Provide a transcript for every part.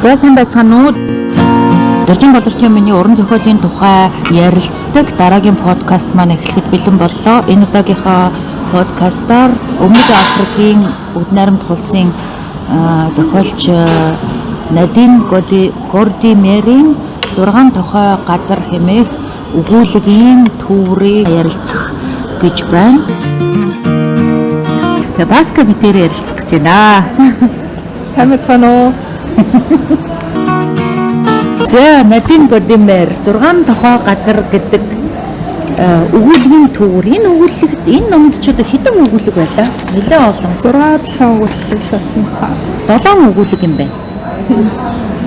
За сайн байцгаана уу? Дөржин боловчтой миний уран зохиолын тухай ярилцдаг дараагийн подкаст маань эхлэхэд бэлэн боллоо. Энэ удаагийнхаа подкастаар Өмнөд Африкийн Бүгд найрамд улсын зохиолч Надин Гордимерийн 6 тохой газар хэмээх өгүүлгийн төврийг ярилцах гэж байна. Тэгээ баска битээр ярилцах гэж байна. Сайн байцгаана уу? За Надин Гордимер 6 тохой газар гэдэг өгүүлгийн төвөр. Энэ өгүүлэгт энэ номд ч одоо хэдэн өгүүлэг байлаа? Нэлээд олон. 6-7 өгүүлэг болсон баха. 7 өгүүлэг юм байна.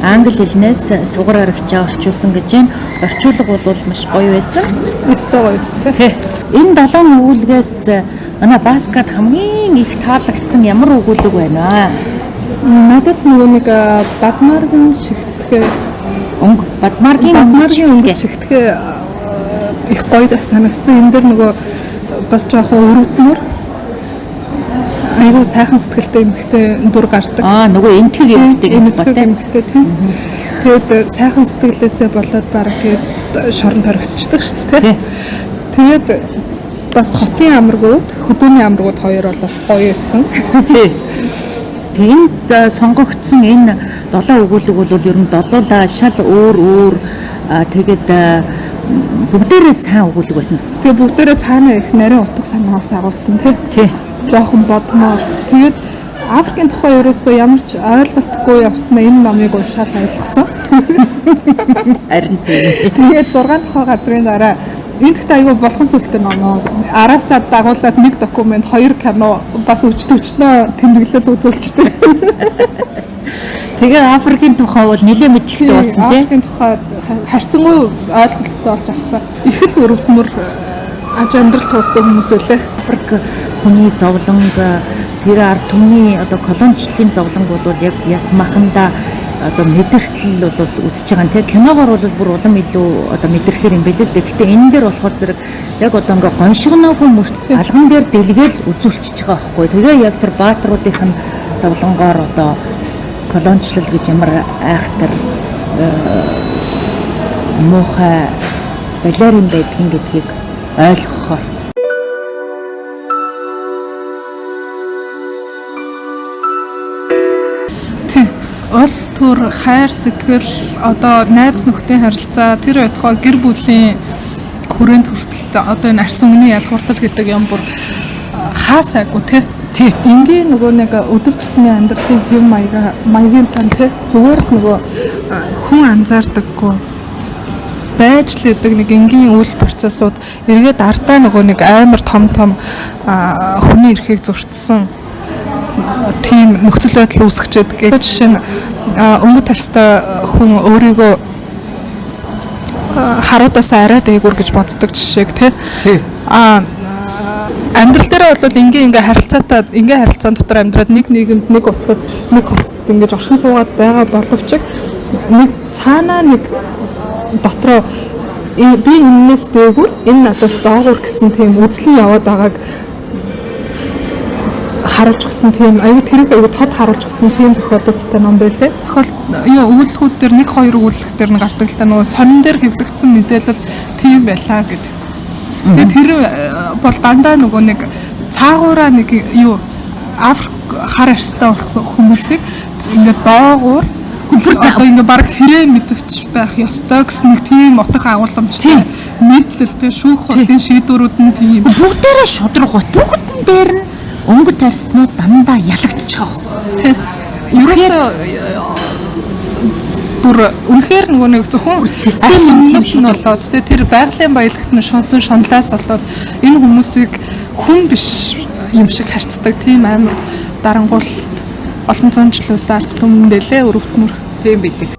Англи хэлнээс сугар аригчаа орчуулсан гэж байна. Орчуулга бол маш гоё байсан. Өстой гоё өстэй. Тэ. Энэ 7 өгүүлгээс манай баскад хамгийн их таалагдсан ямар өгүүлэг байна аа? Надад нэг Бадмаргийн шигтгэх Бадмаргийн өнгө шигтгэх их гоё санагдсан. Энэ дэр нөгөө бас жоохон өрөвдмөр айгуу сайхан сэтгэлтэй эмэгтэй дүр гардаг. Нөгөө энтгэг эмэгтэй тийм. Тэгээд сайхан сэтгэлээсээ болоод баг тэгээд шорон торгцчихдаг шүү дээ. Тэгээд бас хотын амргууд, хөдөөний амргууд хоёр бол бас гоё байсан. Тийм. Энд сонгогдсон энэ 7 өгүүлэг бол ер нь долуулаа шал өөр тэгээд бүгдээрээ сайн өгүүлэг байсан. Тэгээ бүгдээрээ цаана их нарийн утга санаагаас агуулсан тий. Жохон бодмоо. Тэгээд Африкийн тухай ерөөсөө ямар ч ойлголтгүй явснаа энэ номыг уншаад ойлгосон. Харин тэгээд 6 тохой газрын дараа энэ дэхтэй айгүй болгон сүлтэй ном. Араасаа дагуулад нэг документ, 2 кино бас өчтөчнөө тэмдэглэл үзүүлчихдэг. Тэгээ Африкийн тухай бол нэлээд мэдлэгтэй болсон тийм. Африкийн тухай харьцангуй ойлголттой болж авсан. Их л өрөвдмөр аж амьдрал тулсан хүмүүс үлээ. Африк хүний зовлон тэр ард түмний одоо колоничлалын зовлон бол яг ясмаханда одоо мэдэртэл бол үзэж байгаа нэ киногоор бол бүр улам илүү одоо мэдрэхэр юм бэлээ л дээ. Гэтэ энэ дээр болохоор зэрэг яг одоо ингээ гоншигноогүй мөрт алган дээр дэлгээл үзүүлчихэж байгаа байхгүй. Тэгээ яг тэр баатруудын зовлонгоор одоо колоничлал гэж ямар айхтар муухай балиар юм байдгийг гэдгийг ойлгохоор улс төр хайр сэтгэл одоо найз нөхдийн харилцаа тэр байтугай гэр бүлийн хүрээнд хүртэл одоо энэ арс өнгөний ялгуурлал гэдэг юм бүр хаасаагүй тий. Ингийн нөгөө нэг өдөр тутмын амьдралын хэм маягийн цан тий зүгээр л нөгөө хүн анзаардаггүй байж л идэг нэг энгийн үйл процессууд эргээд ардаа нөгөө нэг амар том хүний эрхийг зурцсан тийм нөхцөл байдал үүсгэж байдаг. Жишээ нь өнгө тарстай хүн өөрийгөө харуудаас арай дээгүүр гэж боддог жишээг тий. Амьдрал дээр бол ингээ харилцаан дотор амьдраад нэг нийгэмд нэг улсад нэг хотод ингэж оршин суугаад байгаа боловч нэг цаанаа нэг дотроо би энэс дээгүүр энэ надаас доогуур гэсэн тийм үзлэн яваад байгааг харуулж өгсөн тийм тэрийг тод харуулж өгсөн тийм зохиолуудтай ном байлээ. Өгүүлбэрүүд дээр 1-2 өгүүлбэр дээр нь гардаг л та нөгөө сонин дээр хэвлэгдсэн мэдээлэл тийм байлаа гэдэг. Тэгээд тэр бол дандаа нөгөө нэг цаагаараа нэг Африк хар арьстай болсон хүмүүсийг ингээд доогуур одоо ингээ баг хэрэг мэдвч байх ёстой гэсэн нэг тийм утга агуулмжтай мэдлэлтэй шүүх хурлын шийдвэрүүд нь тийм бүгдээрээ шудрагууд бүгдэн дээр нь өнгө тарснууд дандаа ялагдчих واخ. Тий. Ерөөсөө бүр үнэхээр нөгөө нэг зөвхөн системээс нь болоод тэр байгалийн баялагт нь шонсон шонлаас болоод энэ хүмүүсийг хүн биш юм шиг харцдаг тийм амар дарангуулалт олон зуун жилээс ард түмэндээ л өрөвдмөр тийм билээ.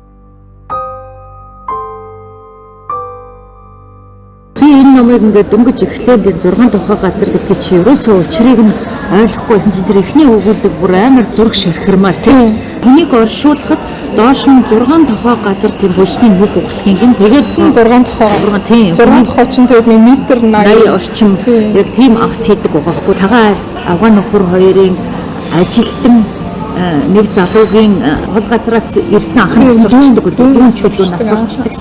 Номыг ингээд дөнгөж эхлээл 6 тохой газар гэдэг чи ерөөсөө учрыг нь ойлгохгүйсэн чи тэр эхний өгүүлэг бүр амар зураг ширхэрмаар тийм. Хүнийг оршуулахад доош нь 6 тохой газар тийм бүшний нүх ухтгийг нь тэгээд 6 тохой тийм 6 тохой чинь тэгээд метр 80 орчим яг тийм авс хийдэг байгаа хгүй. Цагаан арьс авгаа нөхөр хоёрын ажилтан нэг залуугийн гол газраас ирсэн анхны сурчдаг үлээ. Дүүн чөлөө нас сурчдаг.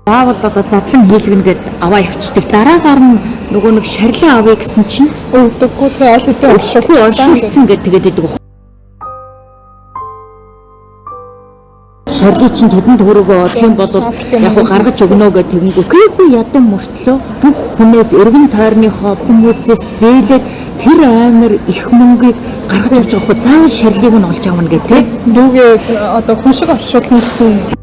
Заавал одоо задлан хийлгэнэ гэд аваа явчихдаг. Дараагаар нь нөгөө нэг шарлаа авъя гэсэн чинь өгдөггүй тэгээ аль хэдийн оршуулсан гэд тэгээд идэг. Шарли чинь тэдэнд хөрөөгөө олох юм бол яг хуу гаргаж өгнө гэж тэгэнгүүт үгүй ядуу мөртлөө бүх хүнээс эргэн тойрныхоо хүмүүсээс зээлээд тэр амар их мөнгийг гаргаж өгч байгаа хөө заавал шарлиг нь олж авна гэх тээ. Дүүгээ одоо хүн шиг оршуулна гэсэн.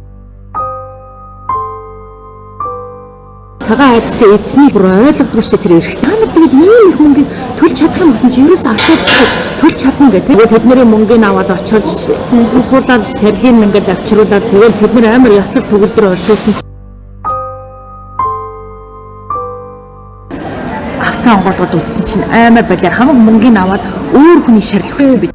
Цагаан арьстай эзний бүр ойлгодгүй шүү тэр эрх. Та нар тэгээд ийм их мөнгийг төлж чадах юм гэсэн чинь ерөөсөө асуудалгүй төлж чадна гэдэг. Тэгээд тэдний мөнгөний аваад очиж ухуулаад шарлийг ингээл авчруулаад тэгэл тэд нар амар ёслол төгөлдөр оршуулсан чинь авсан онгоолгод үтсэн чинь амар балиар хамаг мөнгөний аваад өөр хүний шарлах гэсэн би.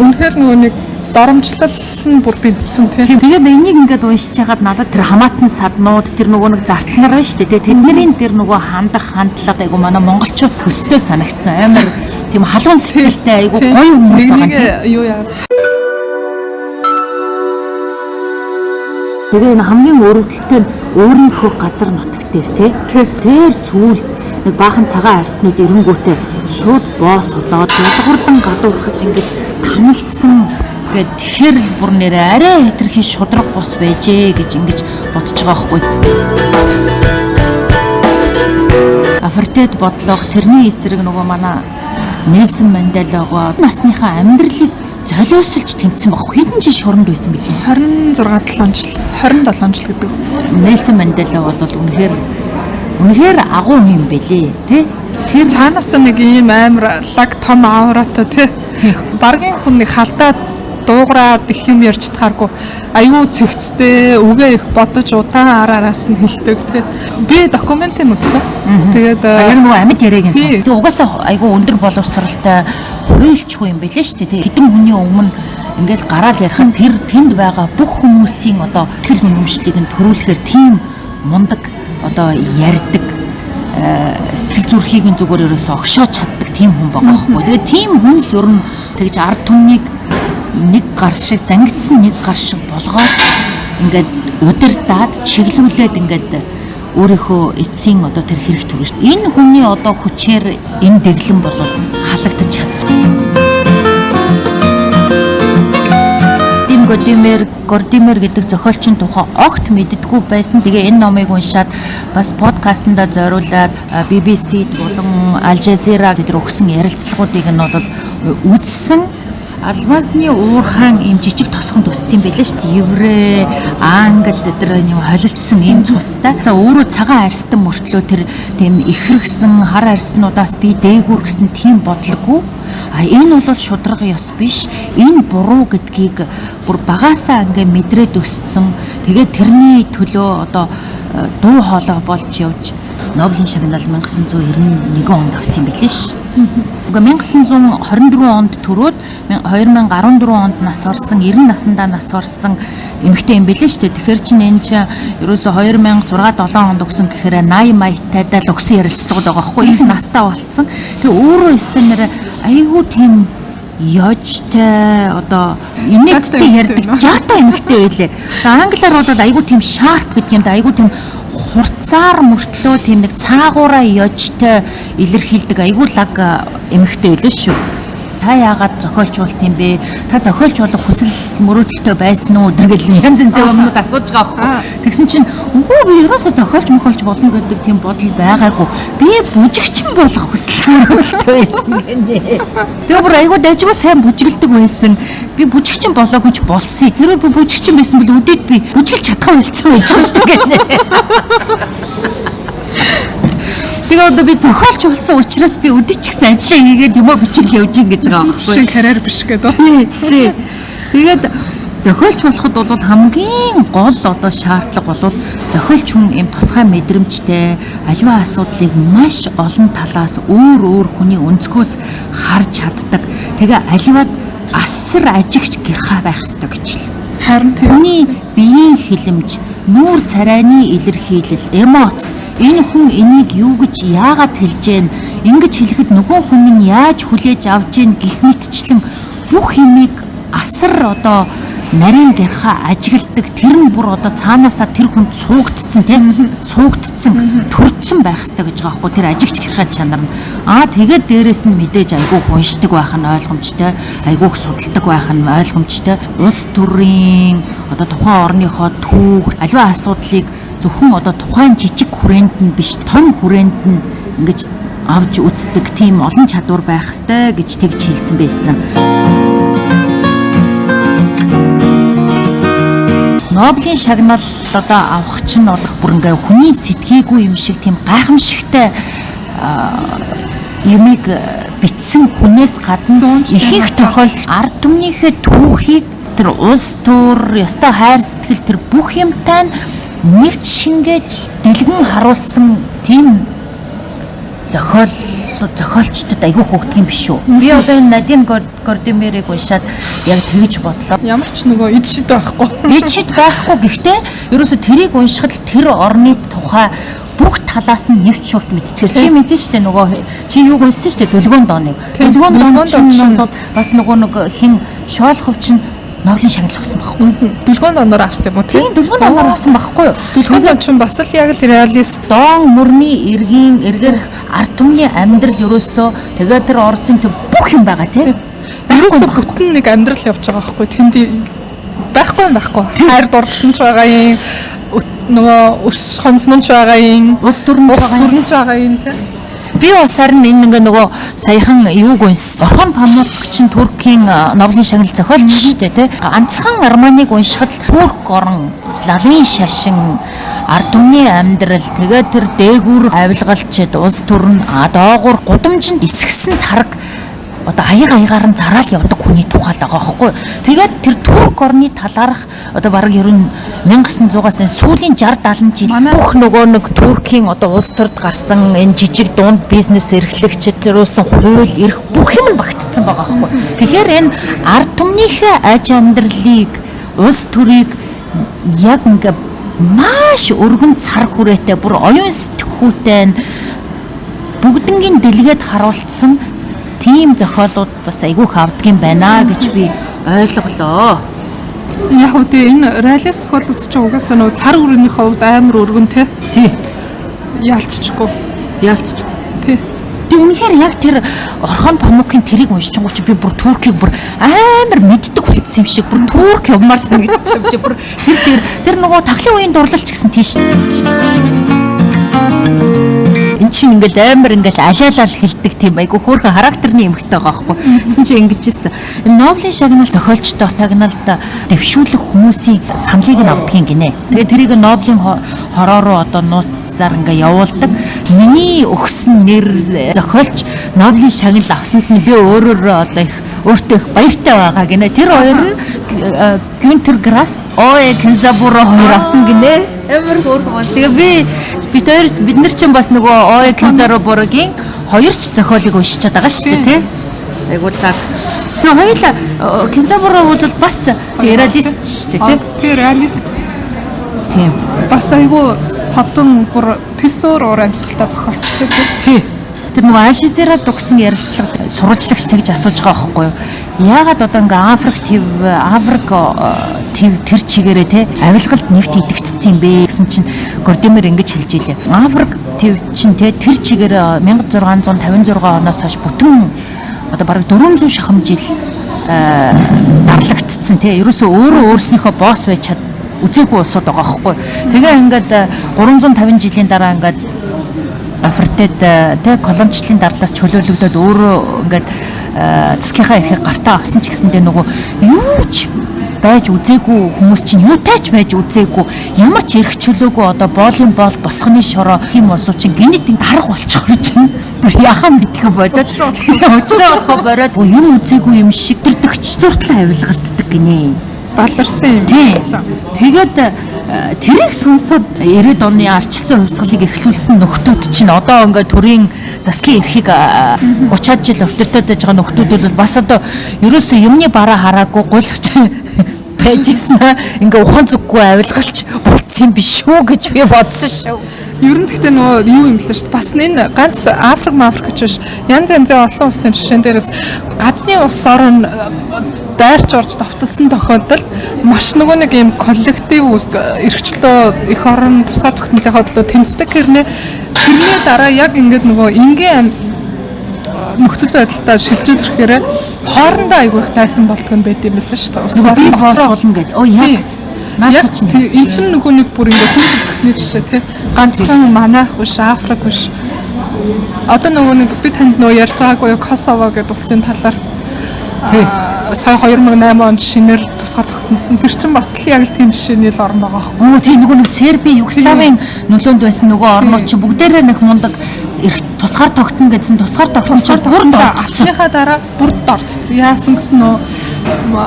Үнэхээр нөгөө нэг доромжлол нь бүр тэнцсэн тийм. Тэгээд энийг ингээд уншиж хагаад надад тэр хамаатан саднууд тэр нөгөө нэг зарцлаар байна шүү дээ. Тэдний тэр нөгөө хандах хандлага айгу манай монголчууд төстэй санагдсан. Амар тийм халуун сэтгэлтэй айгу гоё хүмүүс байгаа тийм. Юу яа. Тэгээ энэ хамгийн өрөвдөлтөй нь өөрийнхөө газар нутаг дээр тий. Тэр сүүлд нэг баахан цагаан арснууд эрэнгүүтээ шууд боос болоод ядгуурлан гадуурхаж ингэж тамилсан. Тэгээд тэгэхээр л бүр нэрээ арай хэтэрхий шудраг бос байжээ гэж ингэж бодож байгаа байхгүй. Афартед бодлого тэрний эсрэг нөгөө манай Нельсон Манделагаа насныхаа амьдралыг золиослж тэмцсэн баг. Хэдэн жил шоронд байсан бэлээ? 26 жил, 27 жил гэдэг. Нельсон Мандела бол үнэхээр агуу юм бэлээ, тий? Тэр цаанаас нэг ийм амар лаг том аураатай тий. Баргийн хүн нэг халдаад дуугараад их юм ярьж тахааргүй аюу цэгцтэй үгээ их бодож удаан араараас нь хэлдэг тий. Би документыг үзсэн. Тэгээд яг нөгөө амьд яриаг нь сонсдог. Угаасаа аюу өндөр боловсралтай хуйлчгүй юм байлээ шүү дээ. Хэдэн хүний өмнө ингээл гараал ярихад тэр тэнд байгаа бүх хүмүүсийн одоо ихтгэл үнэмшлийг нь төрүүлэхээр тийм мундаг одоо ярьдаг сэтгэл зүрхийг нь зүгээр ерөөсө огшоож чаддаг тийм хүн байгаа байхгүй. Тэгээд тийм хүн л ер нь тэгж ард түмнийг нэг гар шиг зангидсан нэг гар шиг болгоод ингээд удирдаад чиглүүлээд ингээд өөрийнхөө эцсийн одоо тэр хэрэг төрөж. Энэ хүний одоо хүчээр энэ дэглэм бол халагдаж чадсан. Гордимер гэдэг зохиолчийн тухай огт мэддэггүй байсан. Тэгээ энэ номыг уншаад бас подкастнда зориулаад BBC-д болон Al Jazeera гэдэр өгсөн ярилцлагуудыг нь бол үзсэн. Алмазны уурхаан юм жижиг тосгонд өссөн юм байлээ шүү дээ. Еврей, англи гэдэр юм холилдсон юм цустай. За өөрөө цагаан арьстан мөртлөө тэр тийм ихэрхсэн хар арьснуудаас би дээгүүр гэсэн тийм бодлоггүй. Энэ бол шудраг ёс биш. Энэ буруу гэдгийг бүр багаасаа ингээ мэдрээд өссөн. Тэгээд тэрний төлөө одоо дуу хоолой болж явж Нобелийн шагнал 1991 онд авсан юм билээ ш. Уга 1924 онд төрөөд 2014 онд нас орсон, 90 наснда нас орсон эмэгтэй юм билээ ш. Тэгэхээр чинь энэ чинь ерөөсө 2006-7 онд өгсөн гэхээр 80 маягтайдаа л өгсөн ярилцлагууд байгаа байхгүй. Их настай болцсон. Тэгээ өөрөө стенэр айгүй тийм ёжтой одоо инээдтэй ярьдаг жаатай эмэгтэй байлээ. Тэгээ англиар бол айгүй тийм sharp гэдэг юм да. Айгүй тийм хурцаар мөртлөө тийм нэг цаагаараа ёжтой илэрхийлдэг айгүй лаг эмэгтэй байлээ шүү. Та яагаад зохиолчулсан юм бэ? Та зохиолч болох хүсэл мөрөөдөлтөй байсан уу? Тэргээл янз янзын юмнууд асууж байгаа байхгүй. Тэгсэн чинь үгүй би ерөөсөө зохиолч болно гэдэг тийм бодол байгаагүй. Би бүжигчин болох хүсэл мөрөөдөлтөй байсан гэнэ. Тэгээ бүр айгүй дайггүй сайн бүжиглдэг байсан. Би бүжигчин болоогүй ч болсон. Хэрвээ би бүжигчин байсан бол өдөөд би бүжиглж чадах байлцсан байж байгаа шүү дээ. Тэгээ одоо би зохиолч болсон учраас би өдөж ч гэсэн ажиллаа хийгээд юмаа бичиж явж ин гэж байгаа байхгүй. Шинэ карьер биш гэдэг. Тий. Тэгээд зохиолч болоход бол хамгийн гол одоо шаардлага бол зохиолч хүн юм тусгай мэдрэмжтэй аливаа асуудлыг маш олон талаас өөр хүний өнцгөөс харж чаддаг. Тэгээ аливаад асар ажигч гэрхай байх ёстой гэж л. Харин түүний биеийн хилэмж, нүүр царайны илэрхийлэл, эмоц энэ хүн энийг юу гэж яагаад хэлж гэн ингэж хэлэхэд нөгөө хүн нь яаж хүлээж авч гэн гэх мэтчлэн бүх юмыг асар одоо нарийн гярхаа ажигладаг тэр нь бүр одоо цаанаасаа тэр хүнд суугдцсан тийм суугдцсан төрцөн байх хэрэгтэй гэж байгаа байхгүй тэр ажигч гярхаа чанар нь тэгээд дээрэс нь мэдээж айгүйх уншдаг байх нь ойлгомжтой айгүйх судалдаг байх нь ойлгомжтой улс төрийн одоо тухайн орныхоо түүх аливаа асуудлыг зөвхөн одоо тухайн жижиг хүрээнд нь биш том хүрээнд нь ингэж авч үздэг тийм олон чадвар байх хэрэгтэй гэж тэгж хэлсэн байсан. Нобелийн шагнал одоо авах чинь бол бүр ингээ хүний сэтгээгүй юм шиг тийм гайхамшигтай юмыг бичсэн хүнээс гадна их тохиолдолд ард түмнийхээ түүхийг тэр улс төр ёстой хайр сэтгэл тэр бүх юмтай нэгт шингээж дэлгэн харуулсан тийм зохиолчдод айгүй хөөгдөг юм биш үү? Би одоо энэ Надин Гордимерийг уншаад яг тэгж бодлоо. Ямар ч нөгөө эд шид байхгүй. Эд шид байхгүй гэхдээ ерөөсө тэрийг уншихад тэр орны тухай бүх талаас нь нэвч шууд мэдчихэр. Чи мэдэн штэ нөгөө чи юуг уншсан штэ Дөлгөөн дооныг. Дөлгөөн доон бол бас нөгөө хин Шоолхов чинь Нобелийн шагнал авсан байхгүй. Дөлгөөн дооноор авсан юм уу? Тийм дөлгөөн дооноор авсан байхгүй юу? Дөлгөөн доон чинь бас л яг л реалист доон мөрний эргийн эргэрх ард түмний амьдрал ерөөсөө тэгээд тэр Оросын төв бүх юм байгаа тийм. Ерөөсөө бүтэн нэг амьдрал явж байгаа байхгүй. Тэнд байхгүй. Хайр дурлалч байгаа юм. Нөгөө өс хонцнонч байгаа юм. Улс төрнч байгаа юм тийм. Би усаар нь энэ ингээ нөгөө саяхан юуг уншсан. Орхон Памук чинь Туркийн Нобелийн шагнал зохиолч шүү дээ тий. Ганцхан романыг уншихад Турк орн, лалын шашин, ард түмний амьдрал, тэгээд тэр дээгүүр авилгалчид, улс төрн, доогуур гудамжинд исгсэн тараг одоо аягаар нь зараал явдаг хүний тухай л байгаа байхгүй. Тэгээд тэр Турк орны талаарх одоо бараг ер нь 1900-аас сүүлийн 60-70 жил бүх нөгөө нэг Туркийн одоо улс төрд гарсан энэ жижиг дунд бизнес эрхлэгчид зөрүүлсэн хууль эрх бүх юм нь багтцсан байгаа байхгүй. Тэгэхээр энэ ард түмнийхээ аж амьдралыг улс төрийг яг ингээ маш өргөн цар хүрээтэй бүр оюун сэтгхүүтэй бүгднгийн дэлгээд харуулсан тийм зохиолууд бас айгүйх авдаг юм байна гэж би ойлголоо. Яг үү энэ реалист зохиол үзэж байгаа угаасаа нөгөө цар хүрээний хувьд амар өргөн тий. Яалтчихгүй. Тий. Би үнэхээр яг тэр Орхон Памукын тэрийг уншчихгүй чи би бүр Туркийг бүр амар мэддэг болсон юм шиг бүр Турк юмар санагдчих юм чи бүр тэр чигээр тэр нөгөө тахлын үеийн дурлалч гэсэн тийш. Энд чинь ингээл амар ингээл алиалал хэлдэг тийм айгу хөөрхөн характерны эмэгтэй байгаа байхгүй. Гэсэн чинь ингэж хэлсэн. Энэ Нобелийн шагнал зохиолчдоо сагналд дэвшүүлэх хүмүүсийн саналыг нь авдгийн гинэ. Тэгээд тэрийг Нобелийн хороо руу одоо нууцсаар ингээ явуулдаг. Миний өгсөн нэр зохиолч Нобелийн шагнал авсанд нь би өөртөө их баяртай байгаа гинэ. Тэр хоёр нь Гюнтер Грасс, Кензабуро хоёр авсан гинэ. Амар хөөрхөн бол. Тэгээ бид нар чинь бас нөгөө Кензабурогийн хоёр ч зохиолыг уншичаад байгаа шүү дээ тий. Айгуулаа. Тэгээ хоёулаа Кензабуро бол бас реалист шүү дээ тий. Тий реалист. Тийм. Бас айгу содон бүр төсөөр уур амьсгалтай зохиолчтой тий. Тэр нөгөө Ашисера дугсан ярилцлага сурвалжлагч тэгж асууж байгаа байхгүй юу? Яагаад одоо ингээ Африк тэр чигээрээ те авилгалд нефт идэгдсэн юм бэ гэсэн чинь Гордимер ингэж хэлж илээ. Африк чинь те тэр чигээрээ 1656 оноос хойш бүтэн одоо бараг 400 шахам жил дарлагдсан те. Ерөөсөө өөрснийхөө босс байж чад үзээгүй улсууд байгаа байхгүй юу? Тэгээ ингээд 350 жилийн дараа ингээд Африкт колоничлын дарлаас чөлөөлөгдөд өөрөө ингээд цэцлийнхаа эрхийг гартаа авсан ч гэсэндээ нөгөө юу ч байж үзээгүй хүмүүс чинь юутай ч байж үзээгүй ямар ч эрх чөлөөгүй одоо боолын боол босгоны шороо хэм улсуу чинь гинэт дарга болчихор чинь яхаа мэдхэн болоод уучраа болоод юм үзээгүй юм шиг төрдөгч зүртэл авилгалддаг гинэ. Баларсан юм. Тэгээд тэрийг сонсоод 90-ад оны арчсан хувьсгалыг эхлүүлсэн нөхдүүд чинь одоо ингээд төрийн засгийн эрхийг 30-аад жил өвтөртөд байж байгаа нөхдүүд бол бас одоо ерөөсөө юмны бараа хараагүй гуйлагч байж гиснэ ингээ ухаан зүггүй авилгалч болцсон юм биш үү гэж би бодсон шүү. Ер нь гэхдээ нөгөө юу юм л шүү дээ. Бас энэ ганц Африк гэж биш. Янз янзын олон улсын жишээн дээрээс гадны улс орн дайрч орж давталсан тохиолдолд маш нөгөө нэг юм коллектив үүсдэг эрхчлөө эх орн тусгаар тогтнолынхаа төлөө тэмцдэг хэрнээ тэрний дараа яг ингээд нөгөө ингийн нөхцөл байдалтай шилжиж ирэхээр хоорондоо айгүй их тайсан болтго нь байд юм байна шүү дээ. Улс орн хоолуулна гэдэг. Оо яг яг энэ чинь нөгөө нэг бүр ингээд хүн төрөлхтний жишээ тий. Ганцхан манайх биш, Африк биш. Одоо нөгөө нэг би танд нөгөө ярьж байгаагүй Косово гэдэг улсын талаар сая 2008 онд шинээр тусгаар тогтносон. Тэр чинь бас л яг л тийм жишээний л орн байгаа байхгүй. Оо тийм нөгөө нэг Серби, Югославийн нөлөөнд байсан нөгөө орнууд чи бүгдээрээ нэг мундаг тусгаар тогтно гэдсэн тусгаар тогтносоор бүрд авсныхаа дараа бүрд орцсон. Яасан гэсэн нөө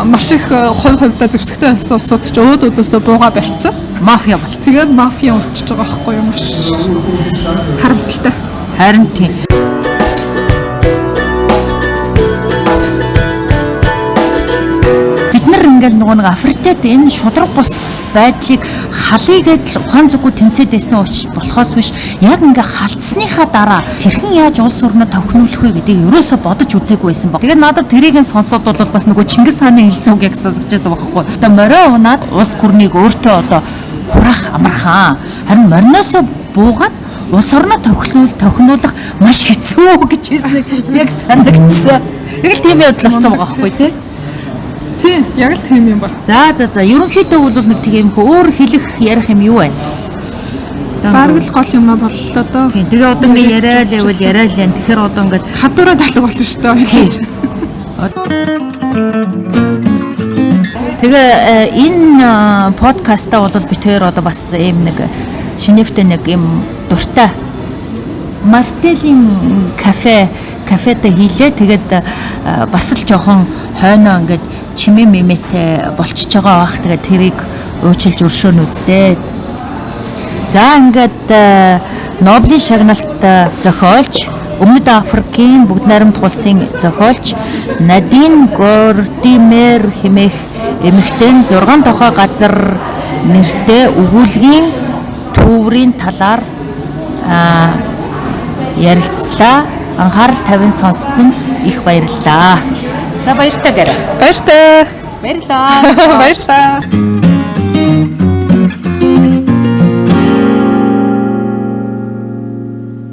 маш их хувьдаа зэвсэгтэй байсан улсууд ч өөдөөсөө бууга барьцсан. Мафия болт. Тэгээд мафия усчиж байгаа байхгүй юу маш харамсалтай. Харин тийм. Бид нар ингээл нөгөө нэг Африкт энэ шудраг бус байдлыг халъя гэдэл ухаан зүггүй тэмцээд байсан болохоос биш яг ингээ халдсныхаа дараа хэрхэн яаж улс орноо тохируулах вэ гэдгийг ерөөсө бодож үзээгүй байсан баг. Тэгээд надад тэрийг нь сонсоод бол бас нөгөө Чингис хааны хэлсэн үг яг сонсчихсан байхгүй. Одоо морио унаад улс гүрнийг өөртөө одоо хураах амархан. Харин мориноосоо буугаад улс орноо тохируулах маш хэцүү гэж хэлсэн яг санагдсан. Яг л тийм явдал болсон байгаа байхгүй тий. Тийм, яг л тийм юм байна. За. Ерөнхийдөө бол нэг тийм өөр хэлэх ярих юм юу вэ? Бараг л гол юм а боллоо доо. Тийм. Тэгээ одоо ингээ яриад байвал яриад лэн. Тэгэхээр одоо ингээд хадуураа талаг болсон шүү дээ. Тэгээ энэ подкастаа бол бид хоёр одоо бас ийм нэг шинэвтэй нэг юм дуртай Мартелийн кафетэй хийлээ. Тэгээд бас л жоохон хойноо ингээд чимээ мэмэтэй болчихж байгаа бах. Тэгээд тэрийг уучлж өршөөнө үздээ. За ингээд Нобелийн шагналт зохиолч Өмнөд Африкийн Бүгд найрамдах улсын зохиолч Надин Гордимер хэмээх эмэгтэй 6 тухай газар нэртэй өгүүлгийн төврийн талаар ярилцлаа. Анхаарал тавин сонссон их баярлалаа. За баяртай гэрэ. Баяртай. Баярлалаа. Баярлалаа.